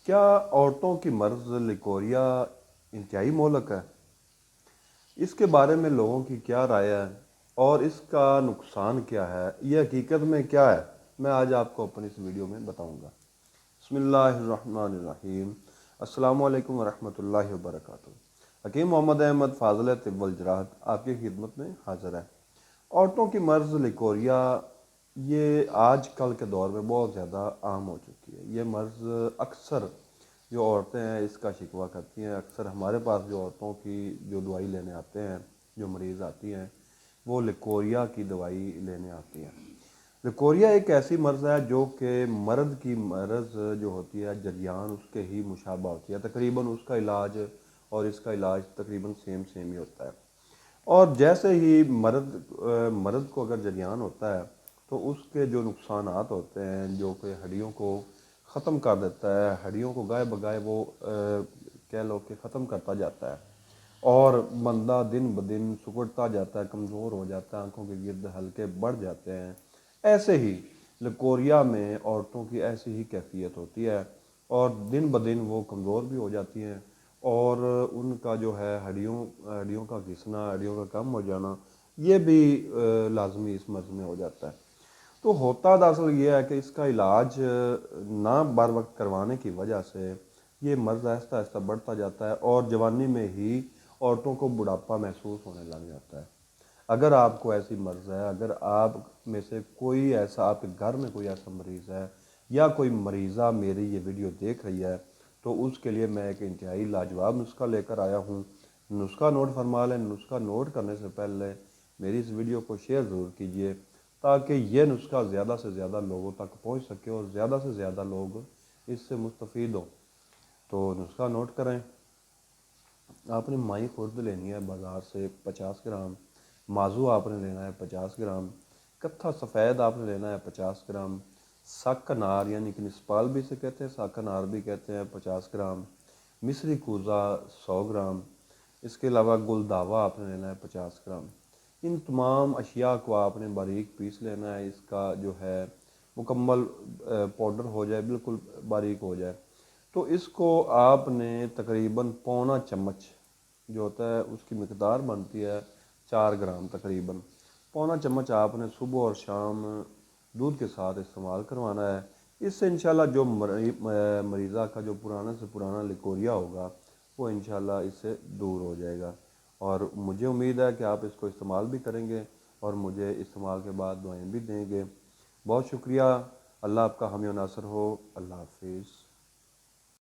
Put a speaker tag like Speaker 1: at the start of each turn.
Speaker 1: کیا عورتوں کی مرض لیکوریا انتہائی مہلک ہے؟ اس کے بارے میں لوگوں کی کیا رائے ہے اور اس کا نقصان کیا ہے، یہ حقیقت میں کیا ہے، میں آج آپ کو اپنی اس ویڈیو میں بتاؤں گا۔ بسم اللہ الرحمن الرحیم۔ السلام علیکم ورحمۃ اللہ وبرکاتہ۔ حکیم محمد احمد فاضل طب الجراحت آپ کی خدمت میں حاضر ہے۔ عورتوں کی مرض لیکوریا یہ آج کل کے دور میں بہت زیادہ عام ہو چکی ہے۔ یہ مرض اکثر جو عورتیں ہیں اس کا شکوہ کرتی ہیں۔ اکثر ہمارے پاس جو عورتوں کی جو دوائی لینے آتے ہیں، جو مریض آتی ہیں، وہ لیکوریا کی دوائی لینے آتی ہیں۔ لیکوریا ایک ایسی مرض ہے جو کہ مرد کی مرض جو ہوتی ہے جریان اس کے ہی مشابہ ہوتی ہے، تقریباً اس کا علاج اور اس کا علاج تقریباً سیم ہی ہوتا ہے۔ اور جیسے ہی مرد کو اگر جریان ہوتا ہے تو اس کے جو نقصانات ہوتے ہیں، جو کہ ہڈیوں کو ختم کر دیتا ہے، ہڈیوں کو گائے بگائے وہ کہہ لو کہ ختم کرتا جاتا ہے، اور بندہ دن بدن سکڑتا جاتا ہے، کمزور ہو جاتا ہے، آنکھوں کے گرد ہلکے بڑھ جاتے ہیں۔ ایسے ہی لیکوریا میں عورتوں کی ایسی ہی کیفیت ہوتی ہے، اور دن بدن وہ کمزور بھی ہو جاتی ہیں، اور ان کا جو ہے ہڈیوں کا گھسنا، ہڈیوں کا کم ہو جانا، یہ بھی لازمی اس مرض میں ہو جاتا ہے۔ تو ہوتا دراصل یہ ہے کہ اس کا علاج نہ بر وقت کروانے کی وجہ سے یہ مرض آہستہ آہستہ بڑھتا جاتا ہے، اور جوانی میں ہی عورتوں کو بڑھاپا محسوس ہونے لگ جاتا ہے۔ اگر آپ کو ایسی مرض ہے، اگر آپ میں سے کوئی ایسا، آپ کے گھر میں کوئی ایسا مریض ہے یا کوئی مریضہ میری یہ ویڈیو دیکھ رہی ہے، تو اس کے لیے میں ایک انتہائی لاجواب نسخہ لے کر آیا ہوں۔ نسخہ نوٹ فرما لیں۔ نسخہ نوٹ کرنے سے پہلے میری اس ویڈیو کو شیئر ضرور کیجئے تاکہ یہ نسخہ زیادہ سے زیادہ لوگوں تک پہنچ سکے اور زیادہ سے زیادہ لوگ اس سے مستفید ہوں۔ تو نسخہ نوٹ کریں۔ آپ نے مائی خرد لینی ہے بازار سے 50 گرام، مازو آپ نے لینا ہے 50 گرام، کتھا سفید آپ نے لینا ہے 50 گرام، سک انار یعنی کہ نسپال بھی سے کہتے ہیں، سک انار بھی کہتے ہیں 50 گرام، مصری کوزہ 100 گرام، اس کے علاوہ گلداوا آپ نے لینا ہے 50 گرام۔ ان تمام اشیاء کو آپ نے باریک پیس لینا ہے۔ اس کا جو ہے مکمل پاؤڈر ہو جائے، بالکل باریک ہو جائے، تو اس کو آپ نے تقریباً پونا چمچ جو ہوتا ہے، اس کی مقدار بنتی ہے 4 گرام تقریباً، پونا چمچ آپ نے صبح اور شام دودھ کے ساتھ استعمال کروانا ہے۔ اس سے انشاءاللہ جو مریضہ کا جو پرانا سے پرانا لیکوریا ہوگا وہ انشاءاللہ اس سے دور ہو جائے گا، اور مجھے امید ہے کہ آپ اس کو استعمال بھی کریں گے اور مجھے استعمال کے بعد دعائیں بھی دیں گے۔ بہت شکریہ۔ اللہ آپ کا حامی و ناصر ہو۔ اللہ حافظ۔